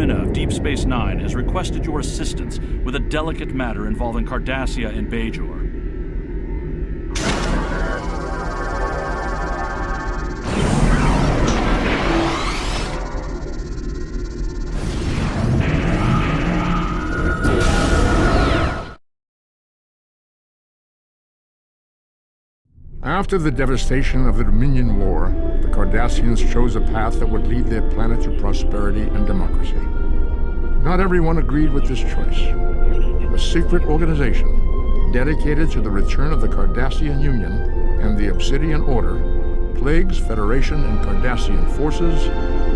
Rina of Deep Space Nine has requested your assistance with a delicate matter involving Cardassia and Bajor. After the devastation of the Dominion War, the Cardassians chose a path that would lead their planet to prosperity and democracy. Not everyone agreed with this choice. A secret organization dedicated to the return of the Cardassian Union and the Obsidian Order plagues Federation and Cardassian forces,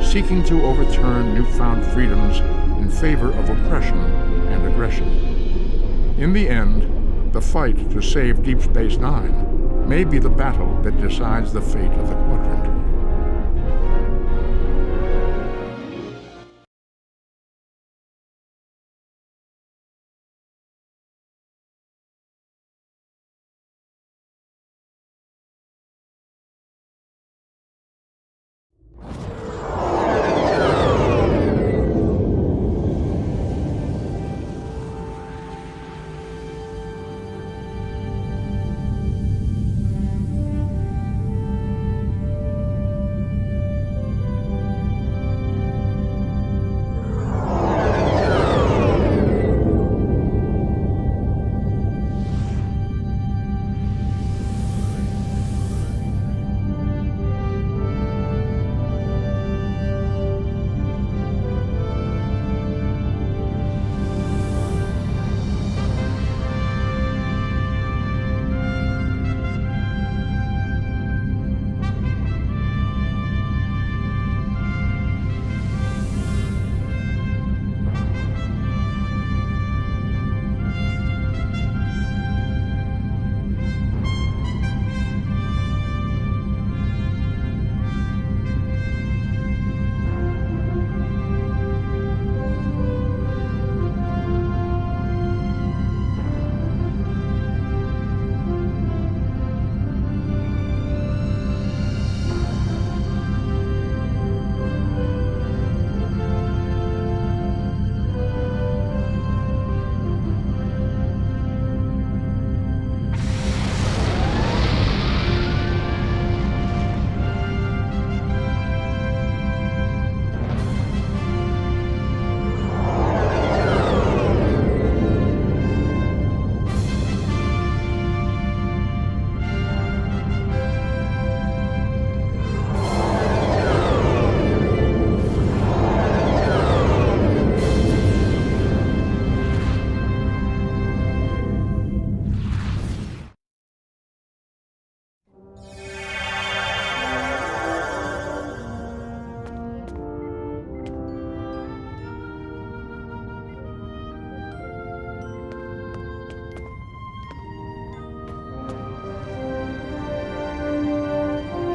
seeking to overturn newfound freedoms in favor of oppression and aggression. In the end, the fight to save Deep Space Nine may be the battle that decides the fate of the Quadrant.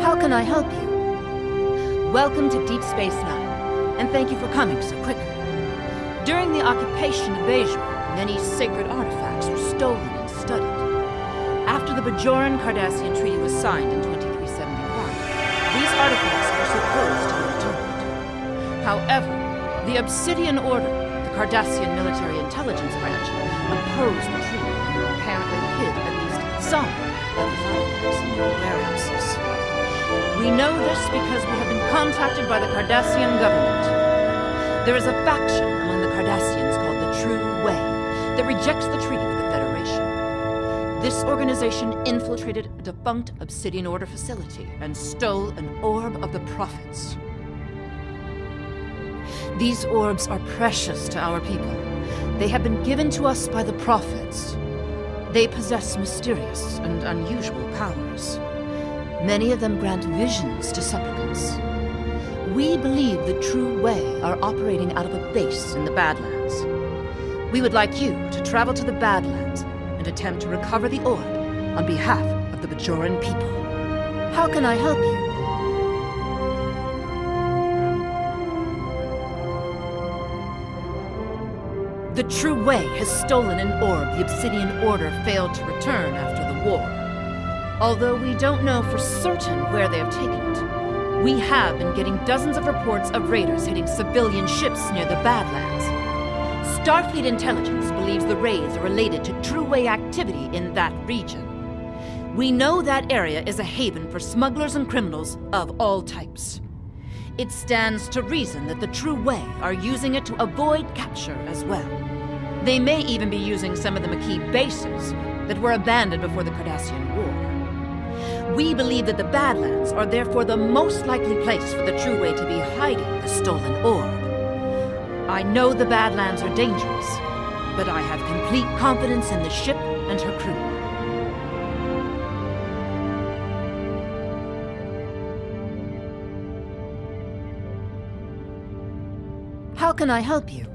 How can I help you? Welcome to Deep Space Nine, and thank you for coming so quickly. During the occupation of Bajor, many sacred artifacts were stolen and studied. After the Bajoran Cardassian Treaty was signed in 2371, these artifacts were supposed to be returned. However, the Obsidian Order, the Cardassian military intelligence branch, opposed the treaty and apparently hid at least some of these artifacts in their warehouses. We know this because we have been contacted by the Cardassian government. There is a faction among the Cardassians called the True Way that rejects the treaty with the Federation. This organization infiltrated a defunct Obsidian Order facility and stole an orb of the Prophets. These orbs are precious to our people. They have been given to us by the Prophets. They possess mysterious and unusual powers. Many of them grant visions to supplicants. We believe the True Way are operating out of a base in the Badlands. We would like you to travel to the Badlands and attempt to recover the orb on behalf of the Bajoran people. How can I help you? The True Way has stolen an orb the Obsidian Order failed to return after the war. Although we don't know for certain where they have taken it, We have been getting dozens of reports of raiders hitting civilian ships near the Badlands. Starfleet intelligence believes the raids are related to True-Way activity in that region. We know that area is a haven for smugglers and criminals of all types. It stands to reason that the True-Way are using it to avoid capture as well. They may even be using some of the Maquis bases that were abandoned before the Cardassian War. We believe that the Badlands are therefore the most likely place for the True-Way to be hiding the stolen orb. I know the Badlands are dangerous, but I have complete confidence in the ship and her crew. How can I help you?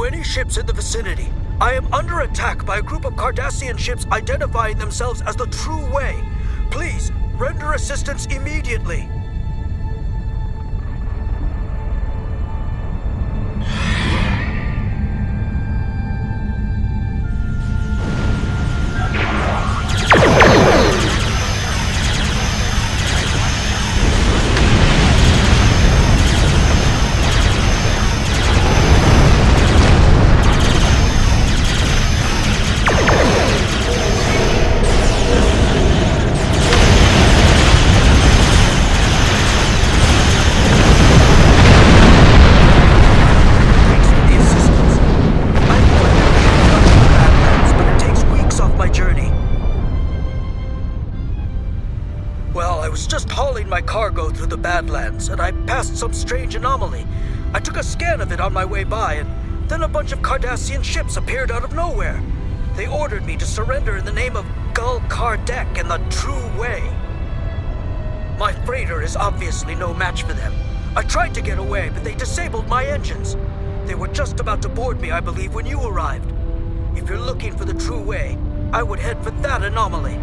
Any ships in the vicinity. I am under attack by a group of Cardassian ships identifying themselves as the True Way. Please, render assistance immediately. plans, and I passed some strange anomaly. I took a scan of it on my way by, and then a bunch of Cardassian ships appeared out of nowhere. They ordered me to surrender in the name of Gul Kardec and the True Way. My freighter is obviously no match for them. I tried to get away, but they disabled my engines. They were just about to board me, I believe, when you arrived. If you're looking for the True Way, I would head for that anomaly.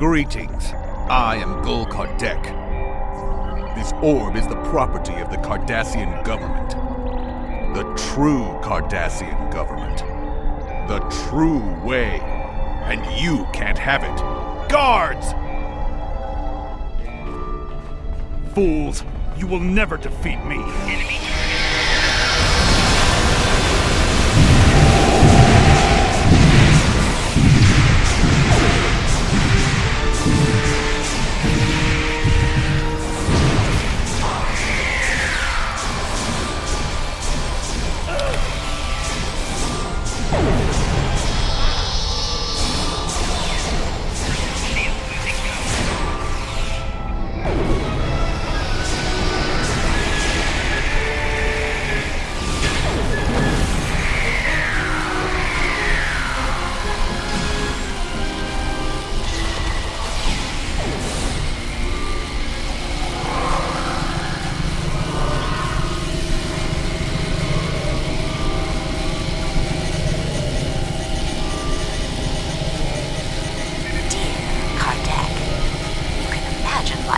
Greetings. I am Gul Kardec. This orb is the property of the Cardassian government. The true Cardassian government. The true way. And you can't have it. Guards! Fools! You will never defeat me!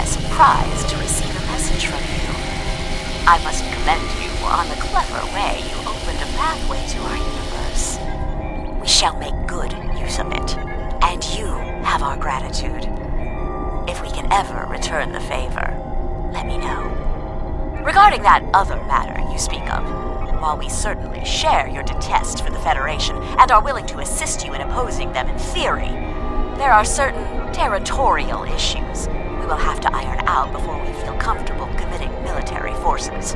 Surprised to receive a message from you. I must commend you on the clever way you opened a pathway to our universe. We shall make good use of it, and you have our gratitude. If we can ever return the favor, let me know. Regarding that other matter you speak of, while we certainly share your detest for the Federation and are willing to assist you in opposing them in theory, there are certain territorial issues we will have to iron out before we feel comfortable committing military forces.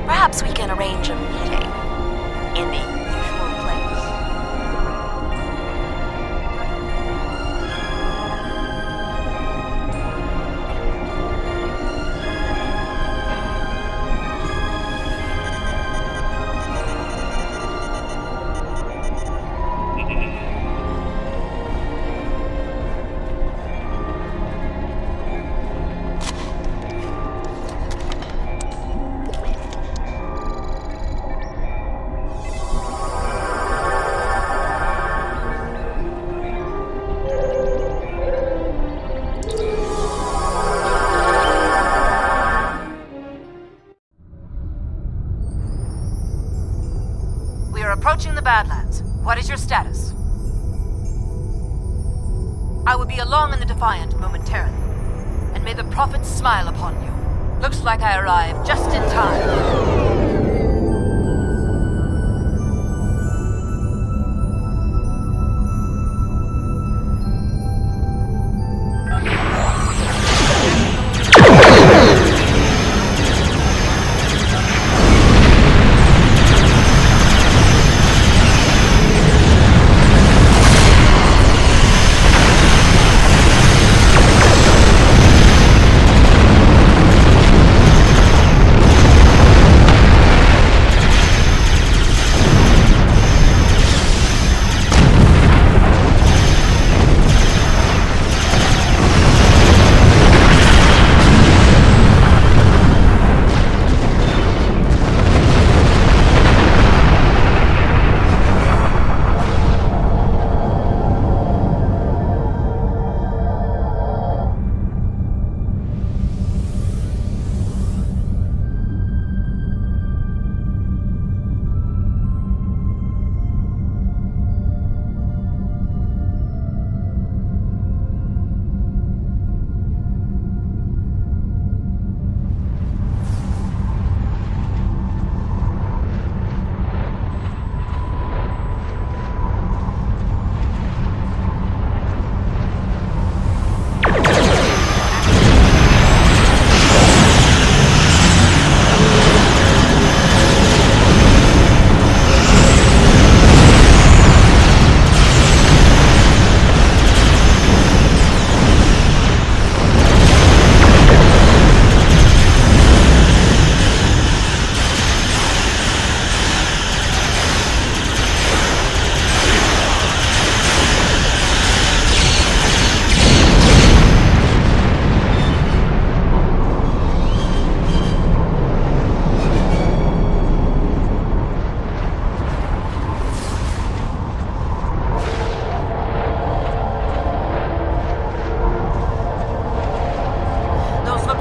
Perhaps we can arrange a meeting in the usual place. Approaching the Badlands. What is your status? I will be along in the Defiant momentarily, and may the Prophets smile upon you. Looks like I arrived just in time.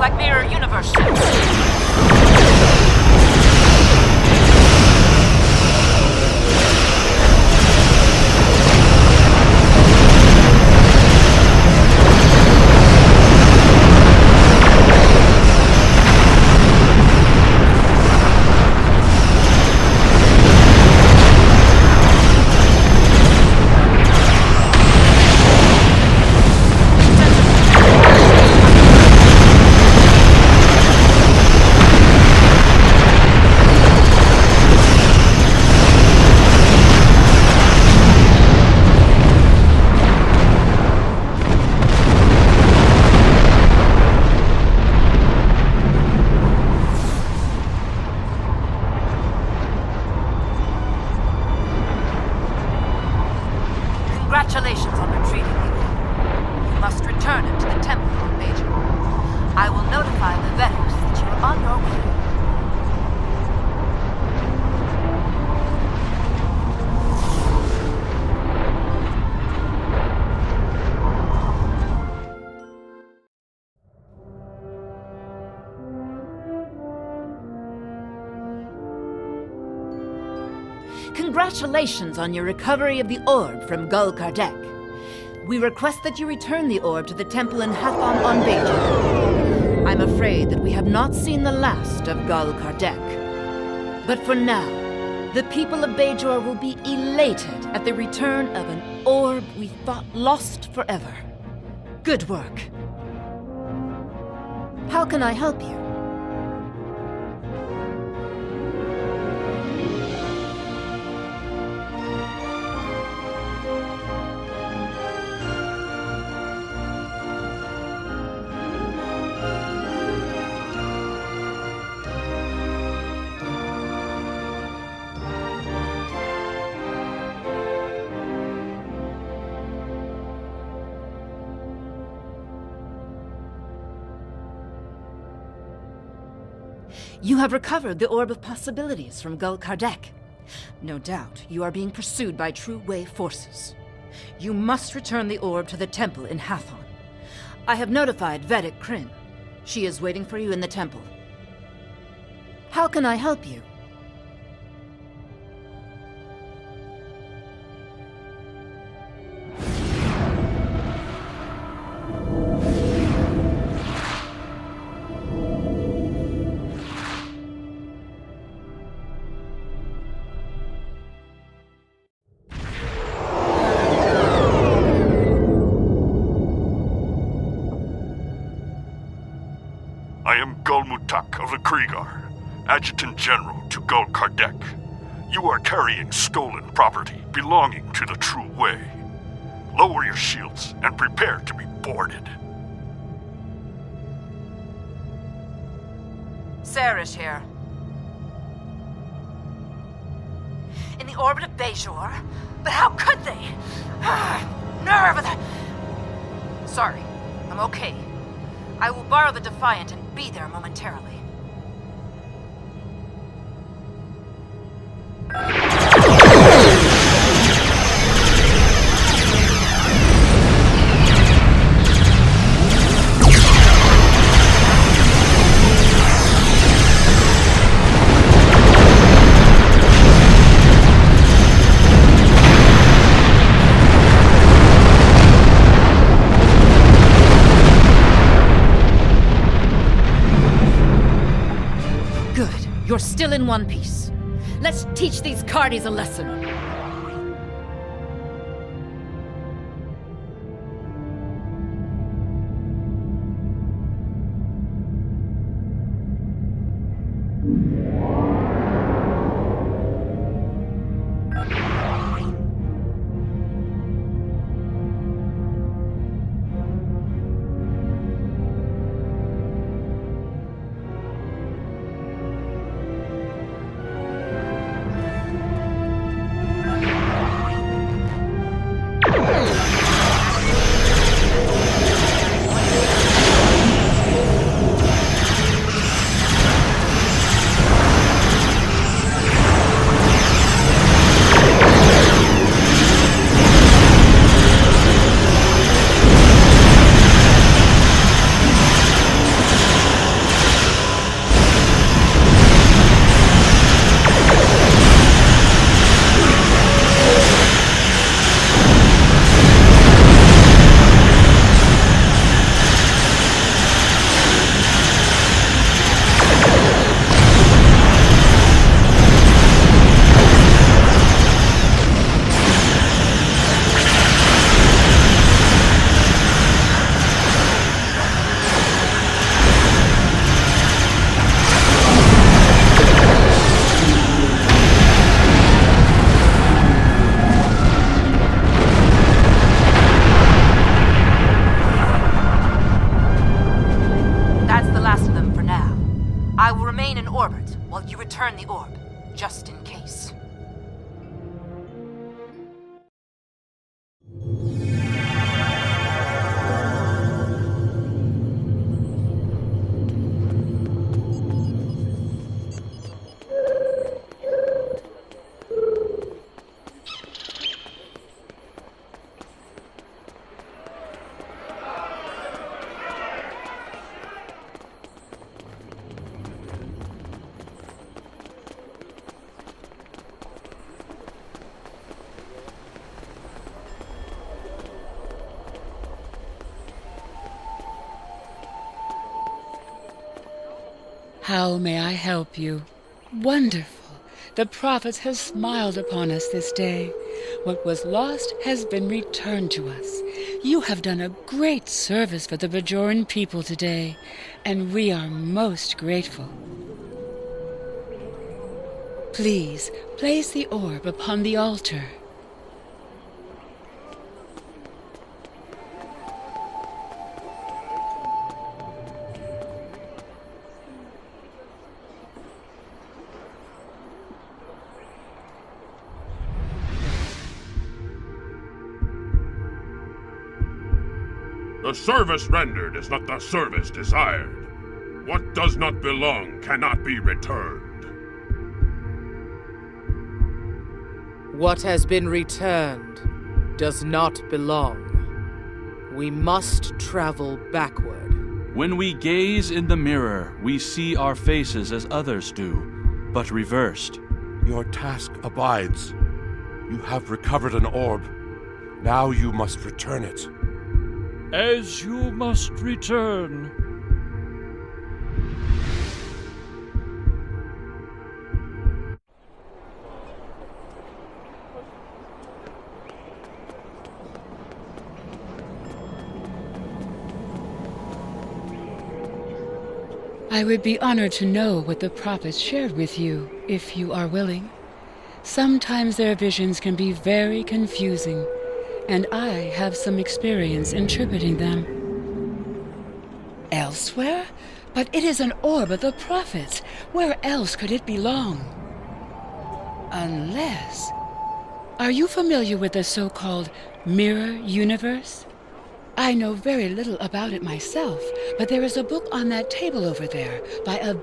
like mirror universe ships. Congratulations on retrieving the orb. You must return it to the temple on Bajor. I will notify the Vedics that you are on your way. Congratulations on your recovery of the orb from Gul Kardec. We request that you return the orb to the temple in Hathon on Bajor. I'm afraid that we have not seen the last of Gul Kardec. But for now, the people of Bajor will be elated at the return of an orb we thought lost forever. Good work. How can I help you? You have recovered the Orb of Possibilities from Gul Kardec. No doubt you are being pursued by True Way forces. You must return the orb to the temple in Hathon. I have notified Vedic Kryn. She is waiting for you in the temple. How can I help you? I am Gulmutak of the Kriegar, Adjutant General to Gul Kardec. You are carrying stolen property belonging to the True Way. Lower your shields and prepare to be boarded. Sarah's here. In the orbit of Bajor? But how could they? Nerve of the... Sorry, I'm okay. I will borrow the Defiant and be there momentarily. You're still in one piece. Let's teach these Cardis a lesson. remain in orbit while you return the orb, just in case. How may I help you? Wonderful. The Prophet has smiled upon us this day. What was lost has been returned to us. You have done a great service for the Bajoran people today, and we are most grateful. Please, place the orb upon the altar. The service rendered is not the service desired. What does not belong cannot be returned. What has been returned does not belong. We must travel backward. When we gaze in the mirror, we see our faces as others do, but reversed. Your task abides. You have recovered an orb. Now you must return it. As you must return. I would be honored to know what the prophets shared with you, if you are willing. Sometimes their visions can be very confusing, and I have some experience interpreting them. Elsewhere? But it is an orb of the prophets. Where else could it belong? Unless... Are you familiar with the so-called mirror universe? I know very little about it myself, but there is a book on that table over there by a...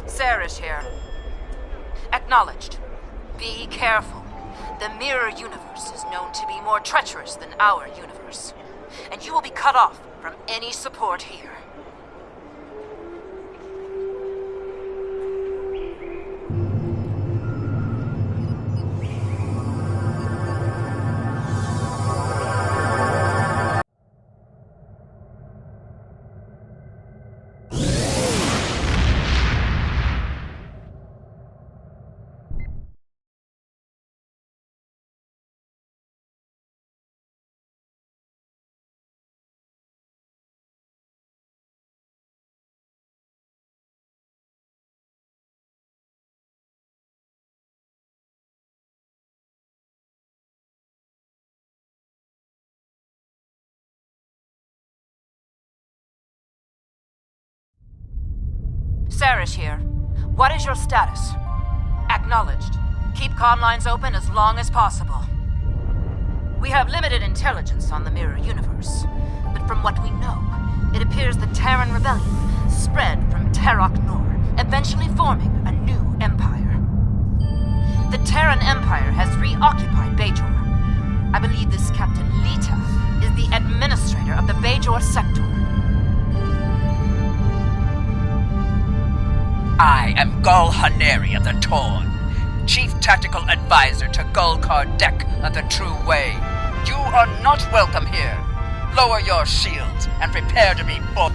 Sarah's here. Acknowledged. Be careful. The mirror universe is known to be more treacherous than our universe, and you will be cut off from any support here. Sarish here. What is your status? Acknowledged. Keep comm lines open as long as possible. We have limited intelligence on the Mirror Universe, but from what we know, it appears the Terran Rebellion spread from Terok Nor, eventually forming a new empire. The Terran Empire has reoccupied Bajor. I believe this Captain Lita is the administrator of the Bajor sector. I am Gul Haneri of the Torn, Chief Tactical Advisor to Gul Kardec of the True Way. You are not welcome here. Lower your shields and prepare to be fought.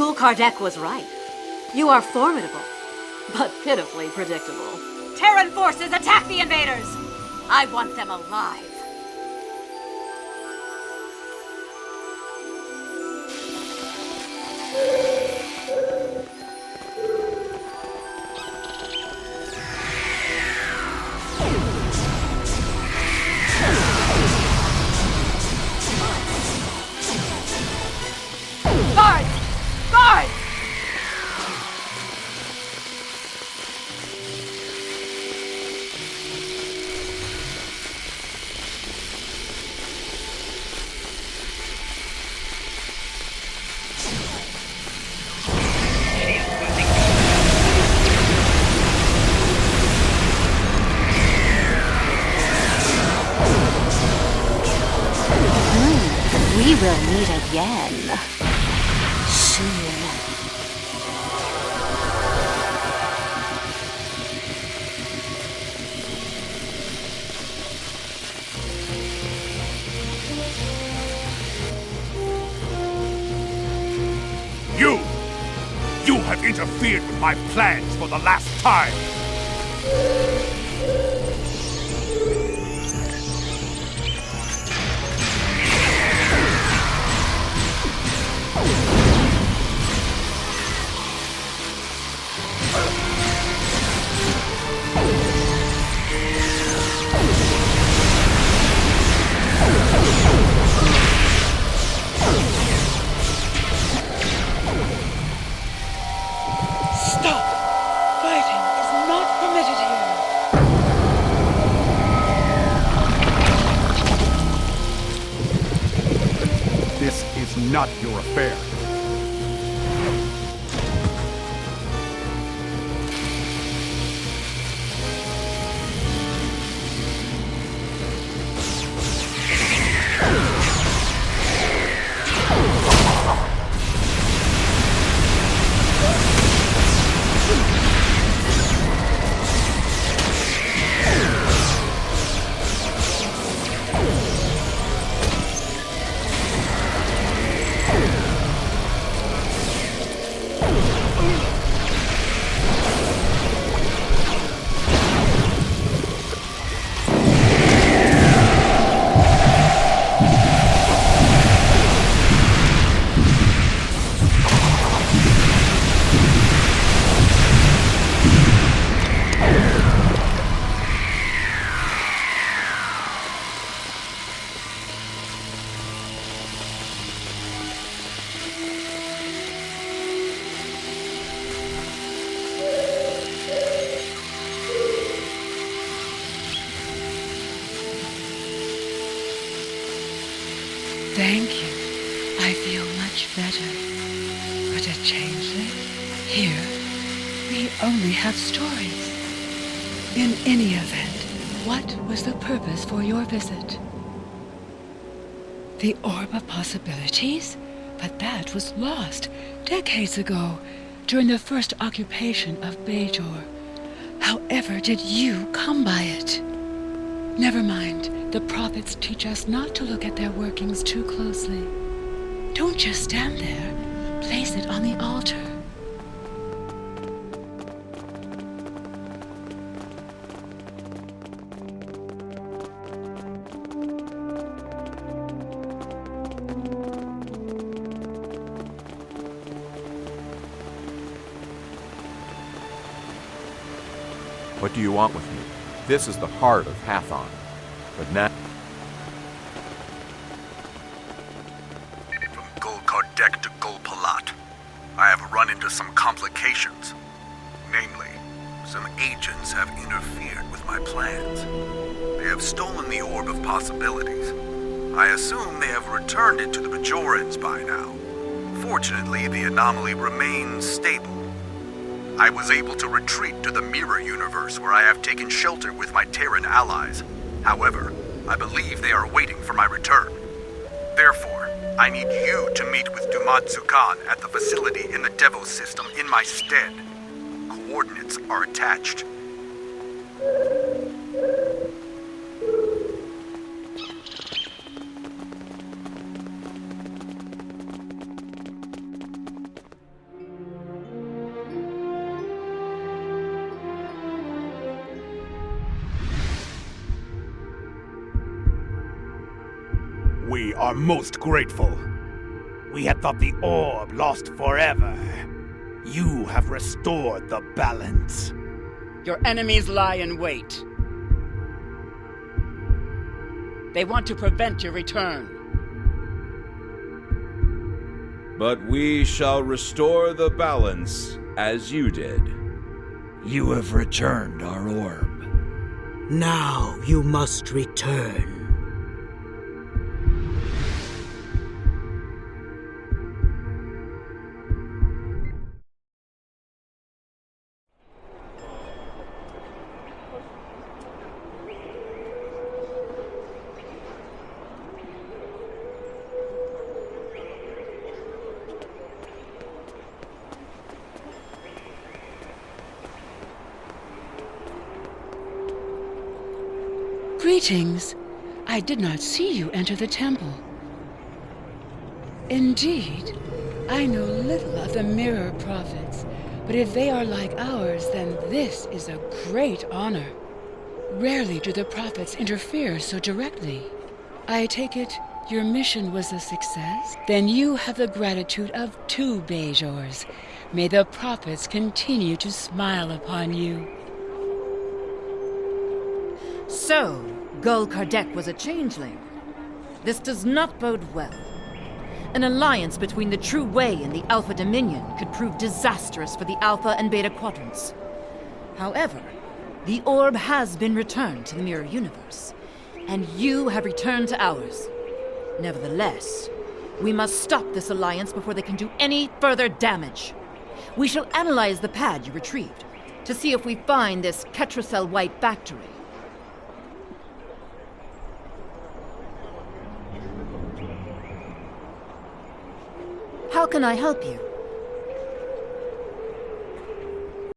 Gul Kardec was right. You are formidable, but pitifully predictable. Terran forces, attack the invaders! I want them alive. Guards! Guards! We will meet again. Soon. You have interfered with my plans for the last time! Stop! Fighting is not permitted here. This is not your affair. Thank you. I feel much better. But a changeling? Here, we only have stories. In any event, what was the purpose for your visit? The Orb of Possibilities? But that was lost decades ago, during the first occupation of Bajor. However did you come by it? Never mind. The prophets teach us not to look at their workings too closely. Don't just stand there. Place it on the altar. What do you want with me? This is the heart of Hathon. But now... From Gul Kardec to Gul Palat, I have run into some complications. Namely, some agents have interfered with my plans. They have stolen the Orb of Possibilities. I assume they have returned it to the Bajorans by now. Fortunately, the anomaly remains stable. I was able to retreat to the Mirror Universe, where I have taken shelter with my Terran allies. However, I believe they are waiting for my return. Therefore, I need you to meet with Dumatsu Khan at the facility in the Devos system in my stead. Coordinates are attached. We are most grateful. We had thought the orb lost forever. You have restored the balance. Your enemies lie in wait. They want to prevent your return. But we shall restore the balance as you did. You have returned our orb. Now you must return. Greetings. I did not see you enter the temple. Indeed, I know little of the Mirror Prophets, but if they are like ours, then this is a great honor. Rarely do the Prophets interfere so directly. I take it your mission was a success? Then you have the gratitude of 2 Bajors. May the Prophets continue to smile upon you. So, Gul Kardec was a changeling. This does not bode well. An alliance between the True Way and the Alpha Dominion could prove disastrous for the Alpha and Beta Quadrants. However, the orb has been returned to the Mirror Universe, and you have returned to ours. Nevertheless, we must stop this alliance before they can do any further damage. We shall analyze the pad you retrieved to see if we find this Ketracel White factory. How can I help you?